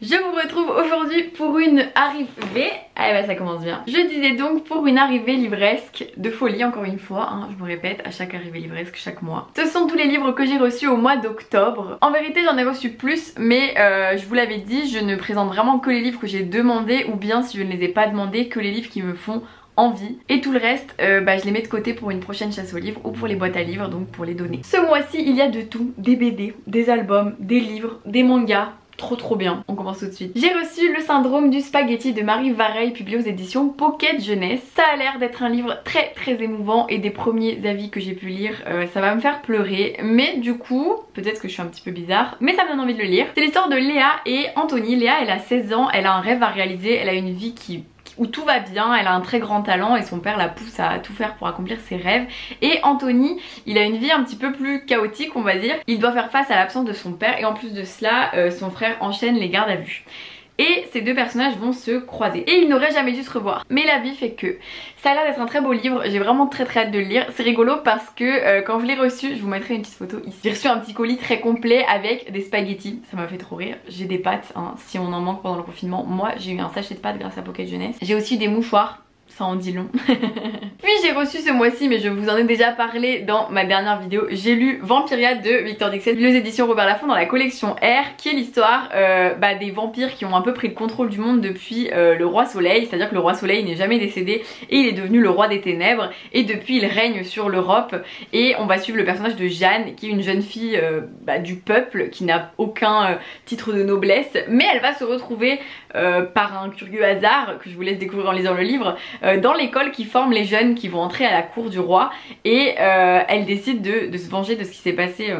Je vous retrouve aujourd'hui pour une arrivée. Ah bah ça commence bien. Je disais donc pour une arrivée livresque de folie encore une fois, hein, je me répète à chaque arrivée livresque chaque mois. Ce sont tous les livres que j'ai reçus au mois d'octobre. En vérité j'en ai reçu plus mais je vous l'avais dit, je ne présente vraiment que les livres que j'ai demandés ou bien si je ne les ai pas demandés que les livres qui me font envie, et tout le reste je les mets de côté pour une prochaine chasse aux livres ou pour les boîtes à livres, donc pour les donner. Ce mois-ci il y a de tout, des BD, des albums, des livres, des mangas. Trop bien, on commence tout de suite. J'ai reçu Le syndrome du spaghetti de Marie Vareille, publié aux éditions Pocket Jeunesse. Ça a l'air d'être un livre très émouvant et des premiers avis que j'ai pu lire, ça va me faire pleurer. Mais du coup, peut-être que je suis un petit peu bizarre, mais ça me donne envie de le lire. C'est l'histoire de Léa et Anthony. Léa elle a 16 ans, elle a un rêve à réaliser, elle a une vie où tout va bien, elle a un très grand talent et son père la pousse à tout faire pour accomplir ses rêves. Et Anthony, il a une vie un petit peu plus chaotique on va dire. Il doit faire face à l'absence de son père et en plus de cela, son frère enchaîne les gardes à vue. Et ces deux personnages vont se croiser et ils n'auraient jamais dû se revoir, mais la vie fait que. Ça a l'air d'être un très beau livre, j'ai vraiment très hâte de le lire. C'est rigolo parce que quand je l'ai reçu, je vous mettrai une petite photo ici, j'ai reçu un petit colis très complet avec des spaghettis, ça m'a fait trop rire. J'ai des pâtes, hein, si on en manque pendant le confinement. Moi j'ai eu un sachet de pâtes grâce à Pocket Jeunesse. J'ai aussi des mouchoirs, ça en dit long. Puis j'ai reçu ce mois-ci, mais je vous en ai déjà parlé dans ma dernière vidéo, j'ai lu Vampiria de Victor Dixel, les éditions Robert Laffont dans la collection R, qui est l'histoire des vampires qui ont un peu pris le contrôle du monde depuis le roi Soleil. C'est à dire que le roi Soleil n'est jamais décédé et il est devenu le roi des ténèbres, et depuis il règne sur l'Europe. Et on va suivre le personnage de Jeanne, qui est une jeune fille du peuple, qui n'a aucun titre de noblesse, mais elle va se retrouver par un curieux hasard que je vous laisse découvrir en lisant le livre, dans l'école qui forme les jeunes qui vont entrer à la cour du roi. Et elle décide de se venger de ce qui s'est passé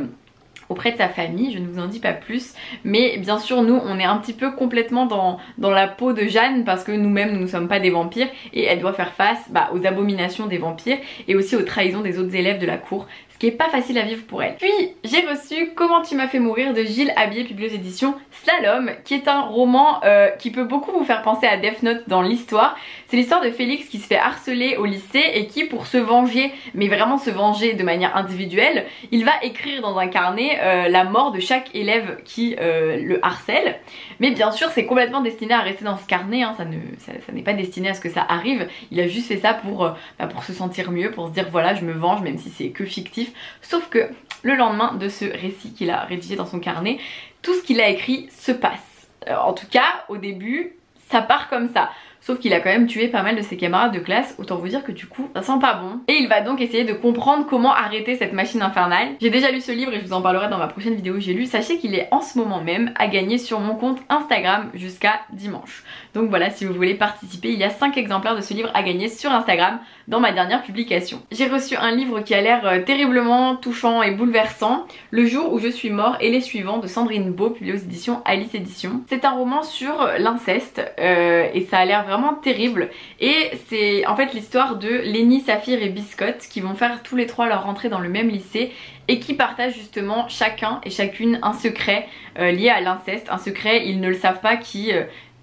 auprès de sa famille. Je ne vous en dis pas plus, mais bien sûr nous on est un petit peu complètement dans la peau de Jeanne, parce que nous-mêmes nous ne sommes pas des vampires et elle doit faire face aux abominations des vampires et aussi aux trahisons des autres élèves de la cour, ce qui est pas facile à vivre pour elle. Puis j'ai reçu Comment tu m'as fait mourir de Gilles Habier, publié aux éditions Slalom, qui est un roman qui peut beaucoup vous faire penser à Death Note dans l'histoire. C'est l'histoire de Félix qui se fait harceler au lycée et qui, pour se venger, mais vraiment se venger de manière individuelle, il va écrire dans un carnet la mort de chaque élève qui le harcèle. Mais bien sûr c'est complètement destiné à rester dans ce carnet, hein. Ça n'est pas destiné à ce que ça arrive. Il a juste fait ça pour se sentir mieux, pour se dire voilà je me venge, même si c'est que fictif. Sauf que le lendemain de ce récit qu'il a rédigé dans son carnet, tout ce qu'il a écrit se passe. En tout cas au début ça part comme ça. Sauf qu'il a quand même tué pas mal de ses camarades de classe, autant vous dire que du coup ça sent pas bon. Et il va donc essayer de comprendre comment arrêter cette machine infernale. J'ai déjà lu ce livre et je vous en parlerai dans ma prochaine vidéo j'ai lu. Sachez qu'il est en ce moment même à gagner sur mon compte Instagram jusqu'à dimanche. Donc voilà, si vous voulez participer, il y a 5 exemplaires de ce livre à gagner sur Instagram dans ma dernière publication. J'ai reçu un livre qui a l'air terriblement touchant et bouleversant, Le jour où je suis mort et les suivants de Sandrine Beau, publié aux éditions Alice Éditions. C'est un roman sur l'inceste et ça a l'air vraiment terrible, et c'est en fait l'histoire de Lénie, Saphir et Biscotte qui vont faire tous les trois leur rentrée dans le même lycée et qui partagent justement chacun et chacune un secret lié à l'inceste, un secret ils ne le savent pas qui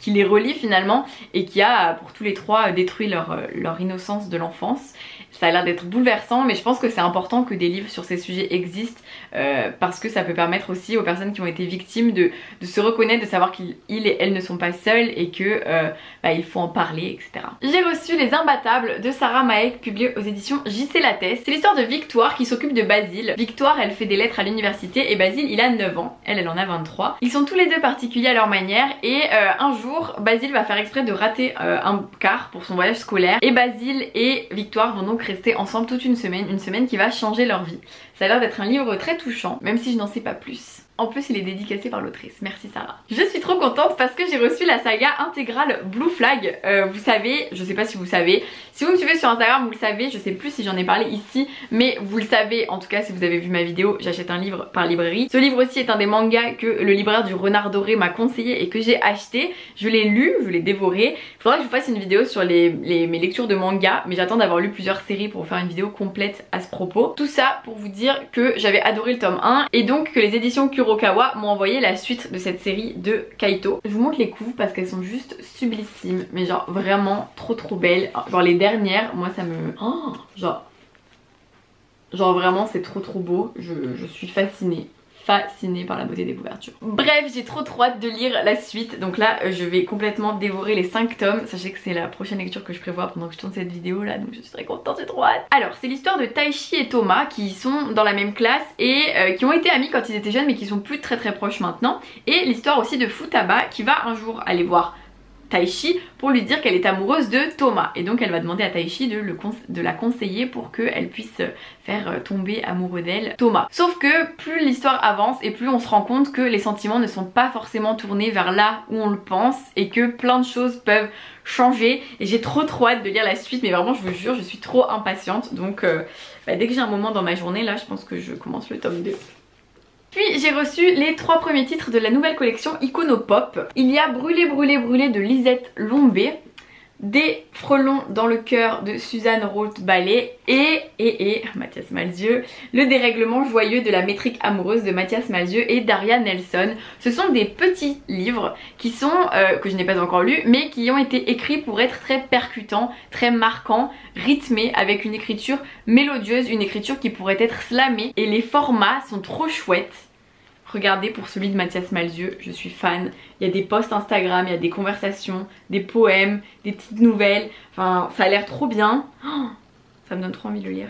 les relie finalement et qui a pour tous les trois détruit leur innocence de l'enfance. Ça a l'air d'être bouleversant, mais je pense que c'est important que des livres sur ces sujets existent parce que ça peut permettre aussi aux personnes qui ont été victimes de se reconnaître, de savoir qu'ils et elles ne sont pas seuls et que il faut en parler, etc. J'ai reçu Les Imbattables de Sarah Maek, publié aux éditions JC Lattès. C'est l'histoire de Victoire qui s'occupe de Basile. Victoire elle fait des lettres à l'université et Basile il a 9 ans, elle en a 23. Ils sont tous les deux particuliers à leur manière et un jour Basile va faire exprès de rater un car pour son voyage scolaire et Basile et Victoire vont donc rester ensemble toute une semaine qui va changer leur vie. Ça a l'air d'être un livre très touchant, même si je n'en sais pas plus. En plus il est dédicacé par l'autrice, merci Sarah. Je suis trop contente parce que j'ai reçu la saga intégrale Blue Flag. Vous savez, je sais pas si vous savez, si vous me suivez sur Instagram vous le savez, je sais plus si j'en ai parlé ici, mais vous le savez en tout cas si vous avez vu ma vidéo, j'achète un livre par librairie. Ce livre aussi est un des mangas que le libraire du Renard Doré m'a conseillé et que j'ai acheté. Je l'ai lu, je l'ai dévoré. Il faudra que je vous fasse une vidéo sur mes lectures de manga, mais j'attends d'avoir lu plusieurs séries pour vous faire une vidéo complète à ce propos. Tout ça pour vous dire que j'avais adoré le tome 1 et donc que les éditions Kurokawa m'ont envoyé la suite de cette série de Kaito. Je vous montre les couves parce qu'elles sont juste sublissimes, mais genre vraiment trop belles. Genre les dernières, moi ça me... Oh, genre vraiment c'est trop beau, je suis fascinée. fascinée par la beauté des couvertures. Bref, j'ai trop hâte de lire la suite. Donc là je vais complètement dévorer les 5 tomes. Sachez que c'est la prochaine lecture que je prévois pendant que je tourne cette vidéo là, donc je suis très contente, j'ai trop hâte. Alors c'est l'histoire de Taishi et Thomas qui sont dans la même classe et qui ont été amis quand ils étaient jeunes mais qui sont plus très proches maintenant. Et l'histoire aussi de Futaba qui va un jour aller voir Taishi pour lui dire qu'elle est amoureuse de Thomas, et donc elle va demander à Taishi de la conseiller pour qu'elle puisse faire tomber amoureux d'elle Thomas. Sauf que plus l'histoire avance et plus on se rend compte que les sentiments ne sont pas forcément tournés vers là où on le pense et que plein de choses peuvent changer, et j'ai trop hâte de lire la suite, mais vraiment je vous jure je suis trop impatiente. Donc dès que j'ai un moment dans ma journée là, je pense que je commence le tome 2. Puis j'ai reçu les 3 premiers titres de la nouvelle collection Iconopop. Il y a Brûlé brûlé brûlé de Lisette Lombé, Des frelons dans le cœur de Suzanne Roth-Ballet et Mathias Malzieu, Le dérèglement joyeux de la métrique amoureuse de Mathias Malzieu et Daria Nelson. Ce sont des petits livres qui sont, que je n'ai pas encore lus, mais qui ont été écrits pour être très percutants, très marquants, rythmés, avec une écriture mélodieuse, une écriture qui pourrait être slamée, et les formats sont trop chouettes. Regardez pour celui de Mathias Malzieu, je suis fan. Il y a des posts Instagram, il y a des conversations, des poèmes, des petites nouvelles. Enfin, ça a l'air trop bien. Oh, ça me donne trop envie de le lire.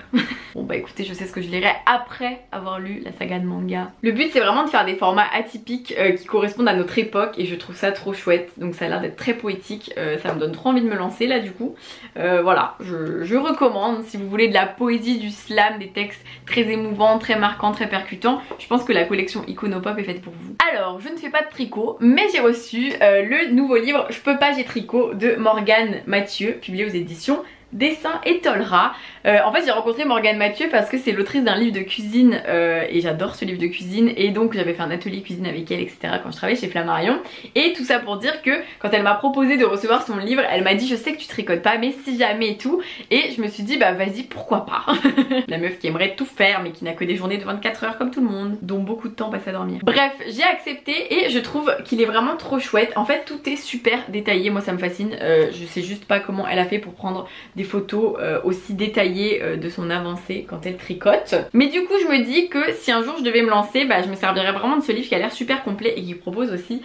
Bon bah écoutez, je sais ce que je lirai après avoir lu la saga de manga. Le but c'est vraiment de faire des formats atypiques qui correspondent à notre époque, et je trouve ça trop chouette. Donc ça a l'air d'être très poétique, ça me donne trop envie de me lancer là du coup. Voilà, je recommande si vous voulez de la poésie, du slam, des textes très émouvants, très marquants, très percutants. Je pense que la collection Iconopop est faite pour vous. Alors je ne fais pas de tricot, mais j'ai reçu le nouveau livre Je peux pas j'ai tricot de Morgane Mathieu, publié aux éditions Dessin et Tolera. En fait j'ai rencontré Morgane Mathieu parce que c'est l'autrice d'un livre de cuisine et j'adore ce livre de cuisine, et donc j'avais fait un atelier cuisine avec elle etc quand je travaillais chez Flammarion, et tout ça pour dire que quand elle m'a proposé de recevoir son livre, elle m'a dit je sais que tu tricotes pas mais si jamais et tout, et je me suis dit bah vas-y pourquoi pas. La meuf qui aimerait tout faire mais qui n'a que des journées de 24 heures comme tout le monde, dont beaucoup de temps passé à dormir. Bref, j'ai accepté et je trouve qu'il est vraiment trop chouette. En fait tout est super détaillé, moi ça me fascine. Je sais juste pas comment elle a fait pour prendre des photos aussi détaillées de son avancée quand elle tricote. Mais du coup je me dis que si un jour je devais me lancer, bah je me servirais vraiment de ce livre qui a l'air super complet et qui propose aussi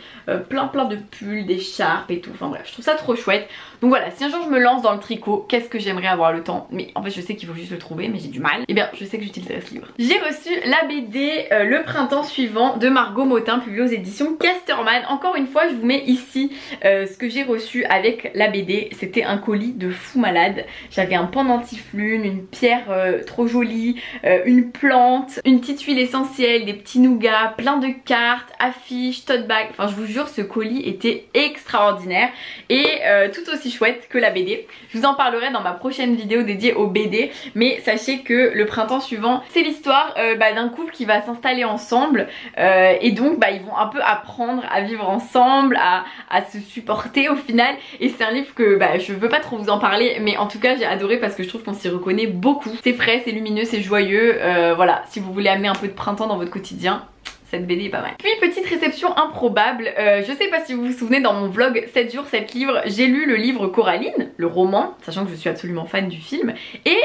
plein de pulls, d'écharpes et tout. Enfin bref, je trouve ça trop chouette. Donc voilà, si un jour je me lance dans le tricot, qu'est-ce que j'aimerais avoir le temps, mais en fait je sais qu'il faut juste le trouver mais j'ai du mal. Et bien je sais que j'utiliserai ce livre. J'ai reçu la BD Le printemps suivant de Margot Motin, publiée aux éditions Casterman. Encore une fois je vous mets ici ce que j'ai reçu avec la BD. C'était un colis de fou malade. J'avais un pendentiflume, une pierre trop jolie, une plante, une petite huile essentielle, des petits nougats, plein de cartes, affiches, tote bag. Enfin je vous jure ce colis était extraordinaire et tout aussi chouette que la BD. Je vous en parlerai dans ma prochaine vidéo dédiée aux BD, mais sachez que Le printemps suivant c'est l'histoire d'un couple qui va s'installer ensemble et donc ils vont un peu apprendre à vivre ensemble, à se supporter au final, et c'est un livre que je veux pas trop vous en parler, mais en tout cas j'ai adoré parce que je trouve qu'on s'y reconnaît beaucoup. C'est frais, c'est lumineux, c'est joyeux, voilà, si vous voulez amener un peu de printemps dans votre quotidien, cette BD est pas mal. Puis petite réception improbable, je sais pas si vous vous souvenez, dans mon vlog 7 jours 7 livres, j'ai lu le livre Coraline, le roman, sachant que je suis absolument fan du film, et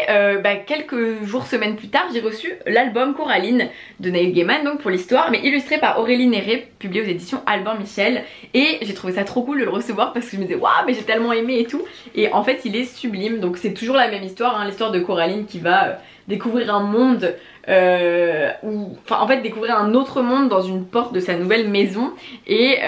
quelques jours, semaines plus tard, j'ai reçu l'album Coraline de Neil Gaiman, donc pour l'histoire, mais illustré par Aurélie Néré, publié aux éditions Albin Michel, et j'ai trouvé ça trop cool de le recevoir parce que je me disais waouh mais j'ai tellement aimé et tout, et en fait il est sublime. Donc c'est toujours la même histoire, hein, l'histoire de Coraline qui va découvrir un monde en fait découvrir un autre monde dans une porte de sa nouvelle maison, et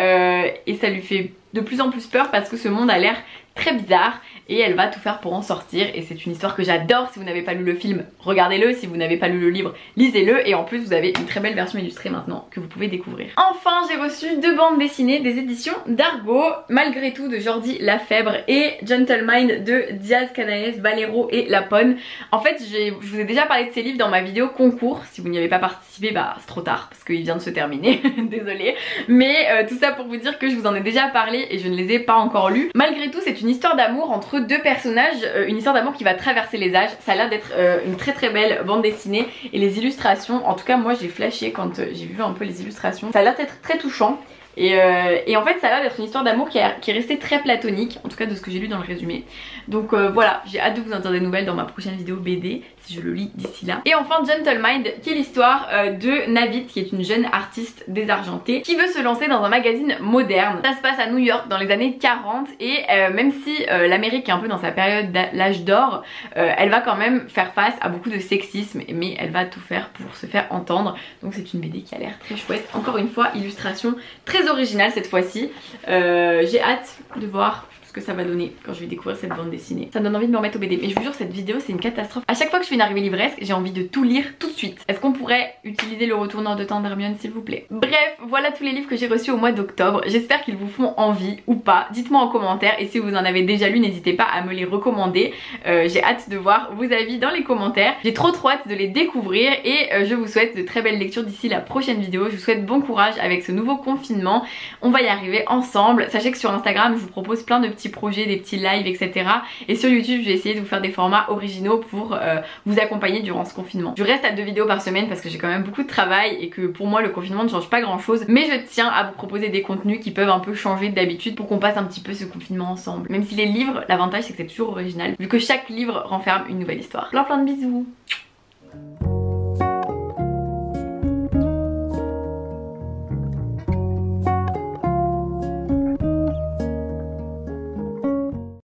ça lui fait de plus en plus peur parce que ce monde a l'air très bizarre et elle va tout faire pour en sortir, et c'est une histoire que j'adore. Si vous n'avez pas lu le film, regardez-le, si vous n'avez pas lu le livre, lisez-le, et en plus vous avez une très belle version illustrée maintenant que vous pouvez découvrir. Enfin j'ai reçu 2 bandes dessinées des éditions d'Argo, Malgré tout de Jordi Lafèbre et Gentleman de Diaz Canaes, Valero et Lapone. En fait je vous ai déjà parlé de ces livres dans ma vidéo concours, si vous n'y avez pas participé c'est trop tard parce qu'il vient de se terminer, désolée, mais tout ça pour vous dire que je vous en ai déjà parlé et je ne les ai pas encore lus. Malgré tout c'est une histoire d'amour entre 2 personnages, une histoire d'amour qui va traverser les âges. Ça a l'air d'être une très belle bande dessinée, et les illustrations, en tout cas moi j'ai flashé quand j'ai vu un peu les illustrations, ça a l'air d'être très touchant. Et en fait ça a l'air d'être une histoire d'amour qui est restée très platonique, en tout cas de ce que j'ai lu dans le résumé. Donc voilà, j'ai hâte de vous entendre des nouvelles dans ma prochaine vidéo BD. si je le lis d'ici là. Et enfin Gentle Mind, qui est l'histoire de Navid, qui est une jeune artiste désargentée qui veut se lancer dans un magazine moderne. Ça se passe à New York dans les années 40 et même si l'Amérique est un peu dans sa période l'âge d'or, elle va quand même faire face à beaucoup de sexisme, mais elle va tout faire pour se faire entendre. Donc c'est une BD qui a l'air très chouette. Encore une fois, illustration très originale cette fois-ci. J'ai hâte de voir que ça va donner quand je vais découvrir cette bande dessinée. Ça me donne envie de me remettre au BD, mais je vous jure cette vidéo c'est une catastrophe. À chaque fois que je fais une arrivée livresque, j'ai envie de tout lire tout de suite. Est-ce qu'on pourrait utiliser le retourneur de temps d'Hermione s'il vous plaît? Bref, voilà tous les livres que j'ai reçus au mois d'octobre. J'espère qu'ils vous font envie ou pas. Dites-moi en commentaire et si vous en avez déjà lu, n'hésitez pas à me les recommander. J'ai hâte de voir vos avis dans les commentaires. J'ai trop hâte de les découvrir et je vous souhaite de très belles lectures d'ici la prochaine vidéo. Je vous souhaite bon courage avec ce nouveau confinement. On va y arriver ensemble. Sachez que sur Instagram, je vous propose plein de petits projets, des petits lives, etc. Et sur YouTube, je vais essayer de vous faire des formats originaux pour vous accompagner durant ce confinement. Je reste à 2 vidéos par semaine parce que j'ai quand même beaucoup de travail et que pour moi le confinement ne change pas grand chose. Mais je tiens à vous proposer des contenus qui peuvent un peu changer d'habitude pour qu'on passe un petit peu ce confinement ensemble. Même si les livres, l'avantage c'est que c'est toujours original vu que chaque livre renferme une nouvelle histoire. Plein de bisous.